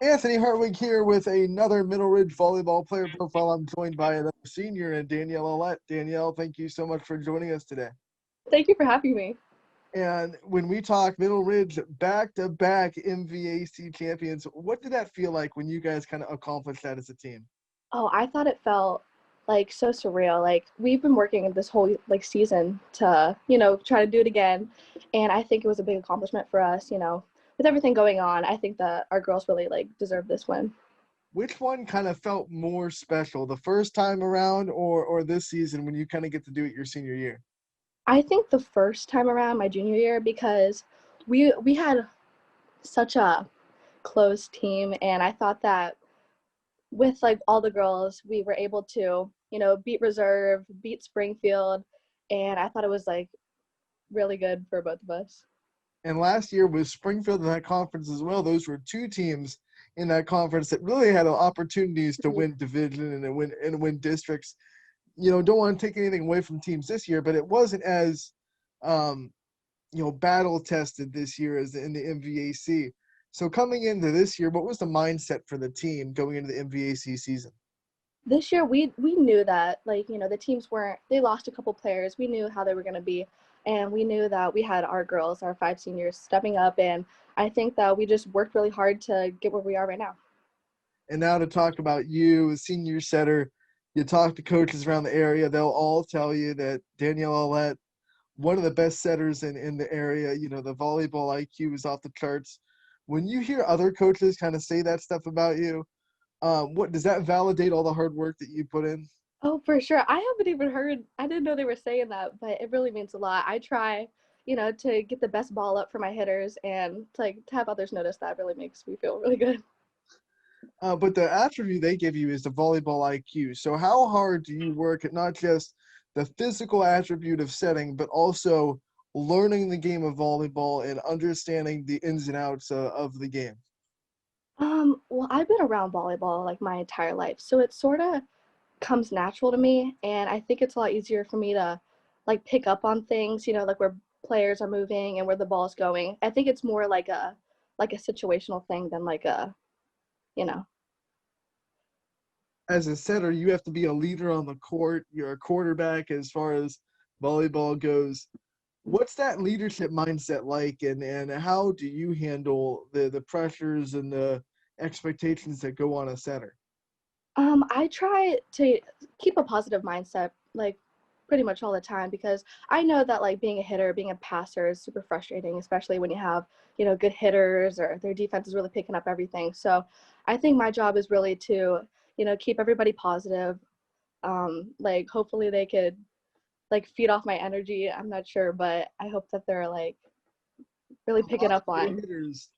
Anthony Hartwig here with another Middle Ridge volleyball player profile. I'm joined by another senior and Danielle Aulet. Danielle, thank you so much for joining us today. Thank you for having me. And when we talk Middle Ridge back-to-back MVAC champions, what did that feel like when you guys kind of accomplished that as a team? Oh, I thought it felt like so surreal. Like we've been working this whole season to, try to do it again. And I think it was a big accomplishment for us, with everything going on. I think that our girls really deserve this win. Which one kind of felt more special, the first time around or this season when you kind of get to do it your senior year? I think the first time around my junior year because we had such a close team, and I thought that with all the girls, we were able to, beat Reserve, beat Springfield, and I thought it was really good for both of us. And last year with Springfield in that conference as well, those were two teams in that conference that really had opportunities to win division and win districts. Don't want to take anything away from teams this year, but it wasn't as battle tested this year as in the MVAC. So coming into this year, what was the mindset for the team going into the MVAC season? This year we knew that the teams they lost a couple players. We knew how they were going to be, and we knew that we had our girls, our 5 seniors, stepping up, and I think that we just worked really hard to get where we are right now. And now to talk about you, a senior setter, you talk to coaches around the area, they'll all tell you that Danielle Aulet, one of the best setters in the area, the volleyball IQ is off the charts. When you hear other coaches kind of say that stuff about you, what does that validate all the hard work that you put in? Oh, for sure. I haven't even heard. I didn't know they were saying that, but it really means a lot. I try, to get the best ball up for my hitters, and to have others notice that really makes me feel really good. But the attribute they give you is the volleyball IQ. So how hard do you work at not just the physical attribute of setting, but also learning the game of volleyball and understanding the ins and outs of the game? Well, I've been around volleyball my entire life, so it sort of comes natural to me, and I think it's a lot easier for me to pick up on things, where players are moving and where the ball's going. I think it's more like a situational thing than you know. As a setter, you have to be a leader on the court. You're a quarterback as far as volleyball goes. What's that leadership mindset like, and how do you handle the pressures and the expectations that go on a setter? I try to keep a positive mindset, pretty much all the time, because I know that being a hitter, being a passer is super frustrating, especially when you have, good hitters or their defense is really picking up everything. So I think my job is really to, keep everybody positive. Hopefully they could feed off my energy. I'm not sure, but I hope that they're really picking up on.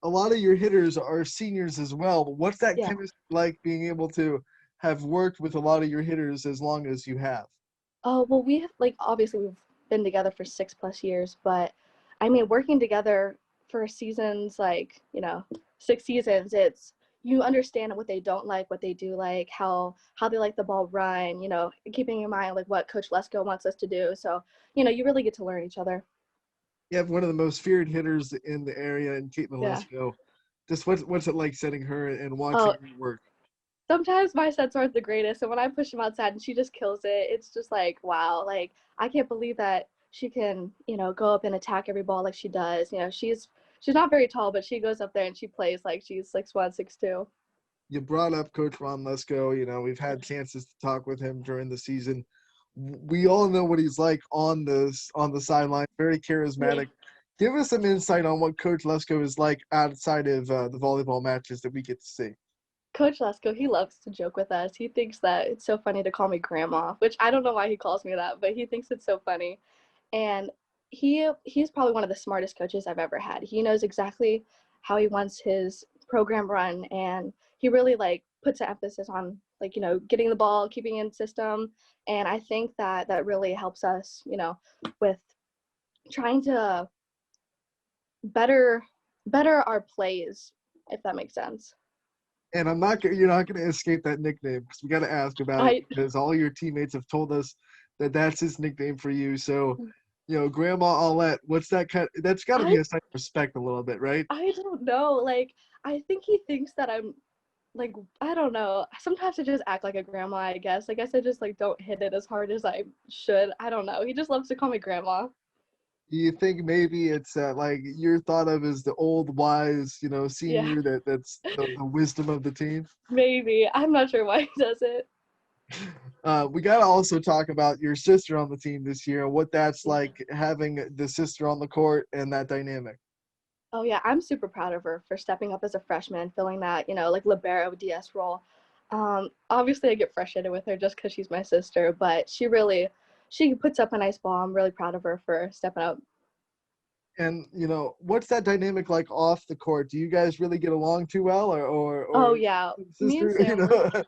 A lot of your hitters are seniors as well. But what's that Yeah. chemistry like being able to have worked with a lot of your hitters as long as you have? Oh, well, we have, obviously we've been together for 6+ years, but I mean, working together for seasons, 6 seasons, it's, you understand what they don't like, what they do like, how they like the ball run, keeping in mind what Coach Lesko wants us to do. So, you really get to learn each other. You have one of the most feared hitters in the area, in Caitlin Yeah. Lesko. Just what's it like setting her and watching Oh, her work? sometimes my sets aren't the greatest, so when I push them outside and she just kills it, it's just wow. I can't believe that she can, go up and attack every ball like she does. She's not very tall, but she goes up there and she plays like she's 6'1", 6'2". You brought up Coach Ron Lesko. We've had chances to talk with him during the season. We all know what he's like on the sideline. Very charismatic. Give us some insight on what Coach Lesko is like outside of the volleyball matches that we get to see. Coach Lesko, he loves to joke with us. He thinks that it's so funny to call me grandma, which I don't know why he calls me that, but he thinks it's so funny. And he's probably one of the smartest coaches I've ever had. He knows exactly how he wants his program run, and he really puts an emphasis on getting the ball, keeping in system. And I think that that really helps us, with trying to better our plays, if that makes sense. And you're not gonna escape that nickname because we got to ask about it I because all your teammates have told us that that's his nickname for you. So, Grandma Aulet, what's that kind? That's got to be I a sign of respect a little bit, right? I don't know. I think he thinks that I'm like, I don't know. Sometimes I just act like a grandma, I guess. I guess I just like don't hit it as hard as I should. I don't know. He just loves to call me grandma. Do you think maybe it's like you're thought of as the old wise, Yeah, senior that's the wisdom of the team? maybe. I'm not sure why he does it. We got to also talk about your sister on the team this year and what that's Yeah. like having the sister on the court and that dynamic. Oh yeah, I'm super proud of her for stepping up as a freshman, filling that, like libero DS role. Obviously I get frustrated with her just because she's my sister, but she puts up a nice ball. I'm really proud of her for stepping up. And what's that dynamic like off the court? Do you guys really get along too well, Oh or yeah, me and sister? Sam,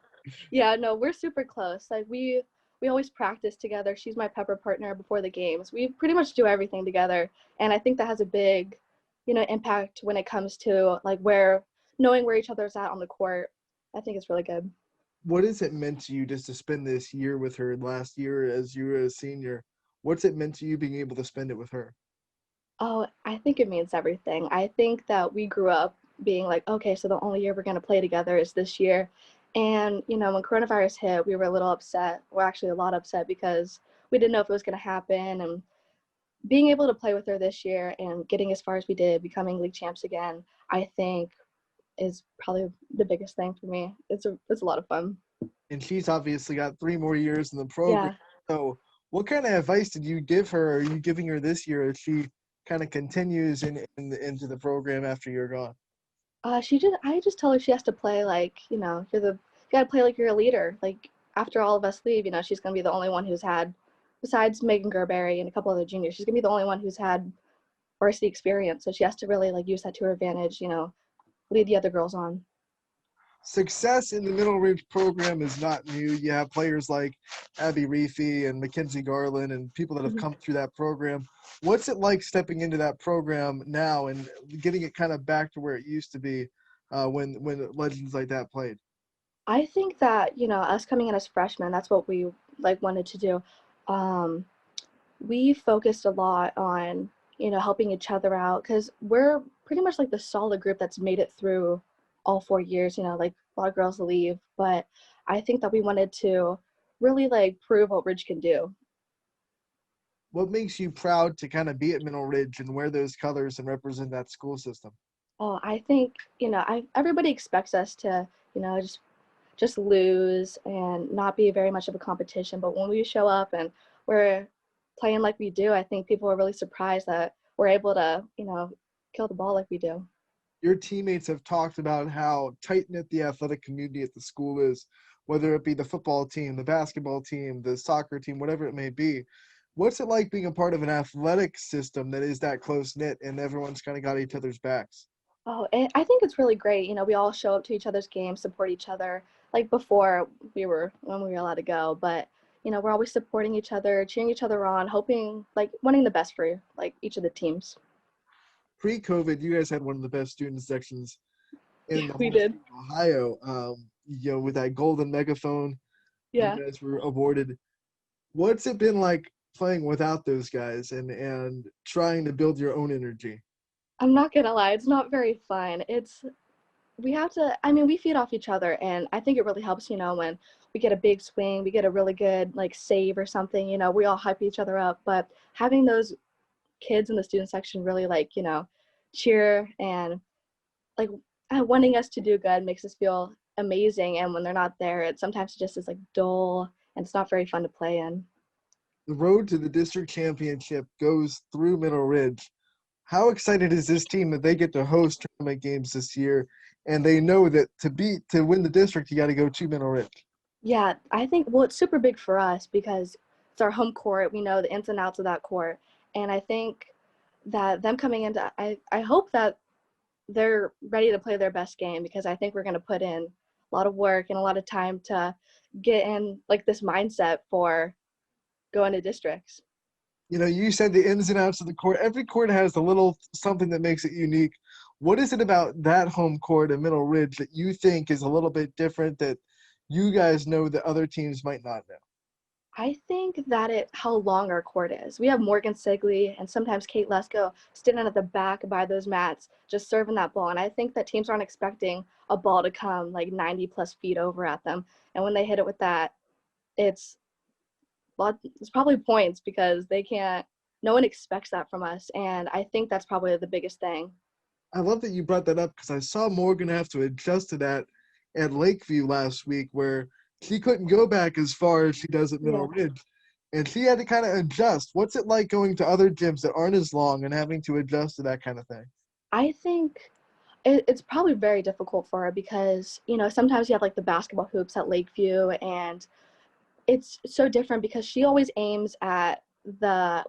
yeah, no, we're super close. Like we always practice together. She's my pepper partner before the games. We pretty much do everything together, and I think that has a big, impact when it comes to like knowing where each other's at on the court. I think it's really good. What has it meant to you just to spend this year with her? Last year, as you were a senior, what's it meant to you being able to spend it with her? Oh, I think it means everything. I think that we grew up being like, okay, so the only year we're going to play together is this year. And, when coronavirus hit, we were a little upset. We're actually a lot upset because we didn't know if it was going to happen. And being able to play with her this year and getting as far as we did, becoming league champs again, I think is probably the biggest thing for me. It's a lot of fun. And she's obviously got 3 more years in the program. Yeah. So, what kind of advice did you give her? Or are you giving her this year as she kind of continues into the program after you're gone? I just tell her she has to play like, you gotta play like you're a leader. Like after all of us leave, she's gonna be the only one who's had, besides Megan Gerberry and a couple other juniors, she's gonna be the only one who's had varsity experience. So she has to really like use that to her advantage, lead the other girls on. Success in the Middle Ridge program is not new. You have players like Abby Reefy and Mackenzie Garland and people that have Mhm. come through that program. What's it like stepping into that program now and getting it kind of back to where it used to be when legends like that played? I think that, us coming in as freshmen, that's what we like wanted to do. Um, we focused a lot on, helping each other out because we're pretty much like the solid group that's made it through all 4 years, like a lot of girls leave. But I think that we wanted to really like prove what Ridge can do. What makes you proud to kind of be at Middle Ridge and wear those colors and represent that school system? Oh, I think, everybody expects us to, just lose and not be very much of a competition. But when we show up and we're playing like we do, I think people are really surprised that we're able to, kill the ball like we do. Your teammates have talked about how tight knit the athletic community at the school is, whether it be the football team, the basketball team, the soccer team, whatever it may be. What's it like being a part of an athletic system that is that close knit and everyone's kind of got each other's backs? Oh, and I think it's really great. We all show up to each other's games, support each other, like before when we were allowed to go. But, we're always supporting each other, cheering each other on, hoping, like, wanting the best for, like, each of the teams. Pre-COVID, you guys had one of the best student sections in the We whole did. state of Ohio. With that golden megaphone, you Yeah. guys were awarded. What's it been like playing without those guys and trying to build your own energy? I'm not gonna lie, it's not very fun. We have to, I mean, we feed off each other, and I think it really helps, when we get a big swing, we get a really good, like, save or something, we all hype each other up. But having those kids in the student section really, like, cheer and, like, wanting us to do good makes us feel amazing. And when they're not there, it sometimes just is, like, dull, and it's not very fun to play in. The road to the district championship goes through Middle Ridge. How excited is this team that they get to host tournament games this year, and they know that to win the district, you got to go to Middle Ridge. Yeah, I think, well, it's super big for us because it's our home court. We know the ins and outs of that court. And I think that them coming into, I hope that they're ready to play their best game because I think we're going to put in a lot of work and a lot of time to get in like this mindset for going to districts. You said the ins and outs of the court. Every court has a little something that makes it unique. What is it about that home court in Middle Ridge that you think is a little bit different that you guys know that other teams might not know? I think that how long our court is. We have Morgan Sigley and sometimes Kate Lesko standing at the back by those mats, just serving that ball. And I think that teams aren't expecting a ball to come like 90 plus feet over at them. And when they hit it with that, it's it's probably points because they can't. No one expects that from us, and I think that's probably the biggest thing. I love that you brought that up because I saw Morgan have to adjust to that at Lakeview last week, where she couldn't go back as far as she does at Middle Yeah. Ridge, and she had to kind of adjust. What's it like going to other gyms that aren't as long and having to adjust to that kind of thing? I think it's probably very difficult for her because sometimes you have like the basketball hoops at Lakeview, and it's so different because she always aims at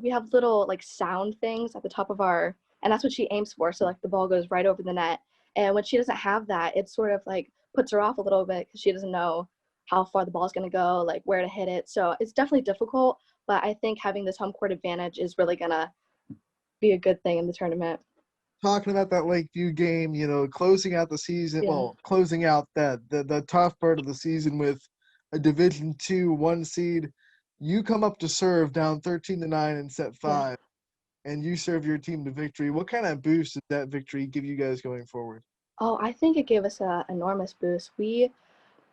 we have little like sound things at the top of and that's what she aims for. So like the ball goes right over the net. And when she doesn't have that, it sort of like puts her off a little bit because she doesn't know how far the ball is going to go, like where to hit it. So it's definitely difficult. But I think having this home court advantage is really going to be a good thing in the tournament. Talking about that Lakeview game, closing out the season, Yeah. well, closing out the tough part of the season with a Division II 1 seed, you come up to serve down 13-9 in set Yeah. 5, and you serve your team to victory. What kind of boost does that victory give you guys going forward? Oh, I think it gave us an enormous boost. We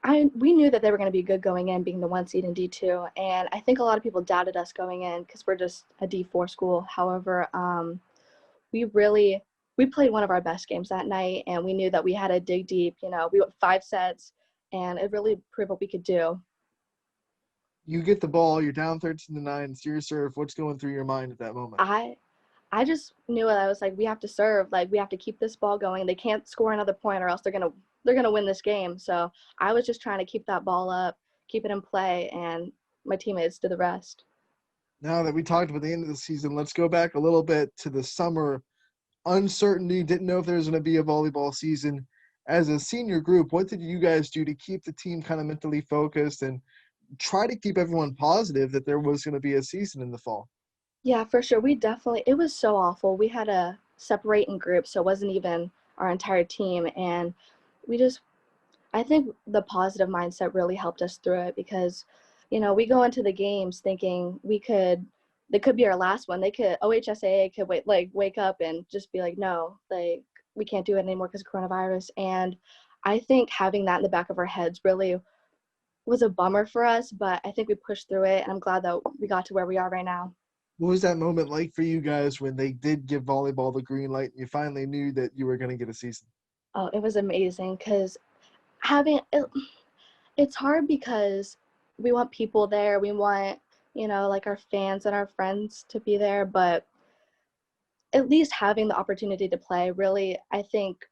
knew that they were going to be good going in, being the 1 seed in D2, and I think a lot of people doubted us going in because we're just a D4 school. However, we really we played one of our best games that night, and we knew that we had to dig deep. We went 5 sets, and it really proved what we could do. You get the ball, you're down 13-9, it's your serve. What's going through your mind at that moment? I just knew that I was like, we have to serve, like we have to keep this ball going. They can't score another point, or else they're gonna win this game. So I was just trying to keep that ball up, keep it in play, and my teammates did the rest. Now that we talked about the end of the season, let's go back a little bit to the summer uncertainty. Didn't know if there was going to be a volleyball season. As a senior group, what did you guys do to keep the team kind of mentally focused and try to keep everyone positive that there was going to be a season in the fall? Yeah, for sure. It was so awful. We had to separate in groups, so it wasn't even our entire team. And we just, I think the positive mindset really helped us through it because, we go into the games thinking they could be our last one. OHSAA could wake up and just be like, no, like, we can't do it anymore because of coronavirus. And I think having that in the back of our heads really was a bummer for us, but I think we pushed through it, and I'm glad that we got to where we are right now. What was that moment like for you guys when they did give volleyball the green light and you finally knew that you were going to get a season? Oh, it was amazing because having it, it's hard because we want people there. We want, like our fans and our friends to be there, but at least having the opportunity to play really, I think,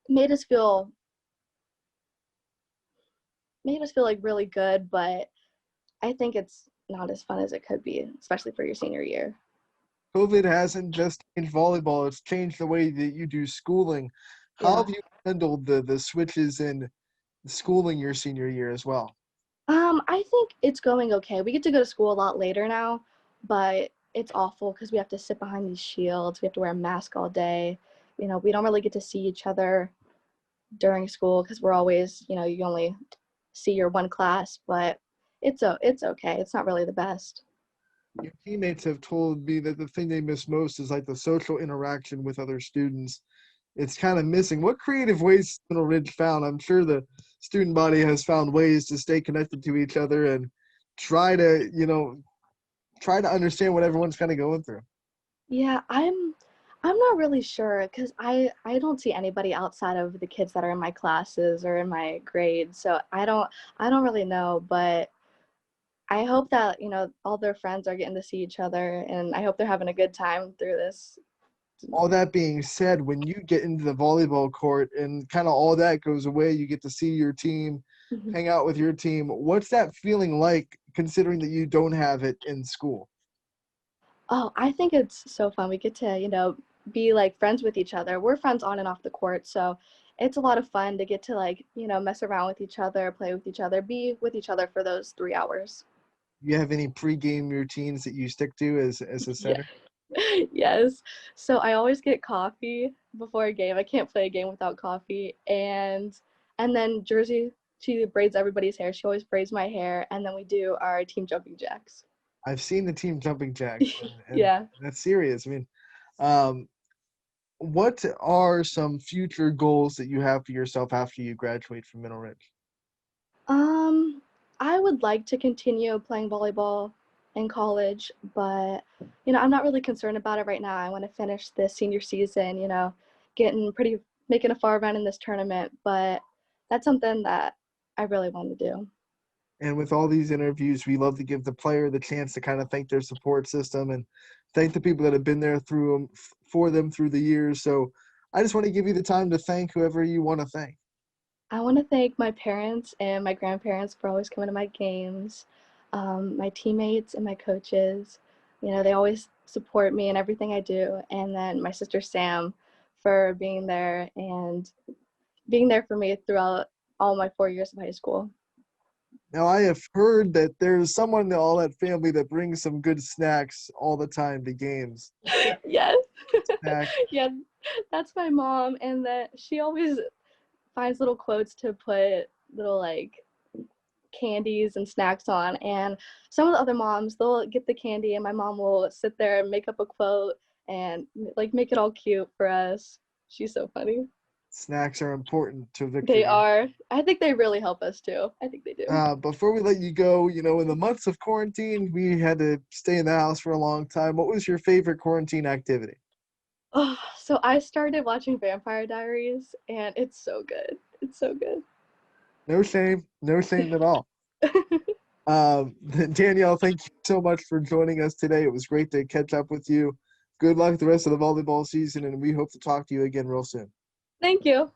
made us feel like really good, but I think it's not as fun as it could be, especially for your senior year. COVID hasn't just changed volleyball, it's changed the way that you do schooling. How Yeah. have you handled the switches in schooling your senior year as well? I think it's going okay. We get to go to school a lot later now, but it's awful because we have to sit behind these shields. We have to wear a mask all day. We don't really get to see each other during school because we're always, you only see your one class, but it's okay. It's not really the best. Your teammates have told me that the thing they miss most is like the social interaction with other students. It's kind of missing. What creative ways Middle Ridge found? I'm sure the student body has found ways to stay connected to each other and try to, try to understand what everyone's kind of going through. Yeah, I'm not really sure because I don't see anybody outside of the kids that are in my classes or in my grades, so I don't really know, but I hope that all their friends are getting to see each other, and I hope they're having a good time through this. All that being said, when you get into the volleyball court and kind of all that goes away, you get to see your team, Mhm. hang out with your team. What's that feeling like considering that you don't have it in school? Oh, I think it's so fun. We get to be like friends with each other. We're friends on and off the court, so it's a lot of fun to get to mess around with each other, play with each other, be with each other for those 3 hours. Do you have any pregame routines that you stick to as a Yeah. setter? Yes. So I always get coffee before a game. I can't play a game without coffee, and then she braids everybody's hair. She always braids my hair, and then we do our team jumping jacks. I've seen the team jumping jacks, and Yeah. that's serious. I mean, um, what are some future goals that you have for yourself after you graduate from Middle Ridge? Um, I would like to continue playing volleyball in college, but I'm not really concerned about it right now. I want to finish this senior season, making a far run in this tournament, but that's something that I really want to do. And with all these interviews, we love to give the player the chance to kind of thank their support system and thank the people that have been there for them through the years. So I just want to give you the time to thank whoever you want to thank. I want to thank my parents and my grandparents for always coming to my games, my teammates and my coaches. They always support me in everything I do. And then my sister Sam for being there and being there for me throughout all my 4 years of high school. Now, I have heard that there's someone in all that family that brings some good snacks all the time to games. Yes. Snack. Yeah, that's my mom. And that she always finds little quotes to put little candies and snacks on, and some of the other moms, they'll get the candy and my mom will sit there and make up a quote and make it all cute for us. She's so funny. Snacks are important to They victory. are. I think they really help us too. I think they do. Before we let you go, in the months of quarantine, we had to stay in the house for a long time. What was your favorite quarantine activity? Oh, so I started watching Vampire Diaries and it's so good. It's so good. No shame at all. Danielle, thank you so much for joining us today. It was great to catch up with you. Good luck the rest of the volleyball season, and we hope to talk to you again real soon. Thank you.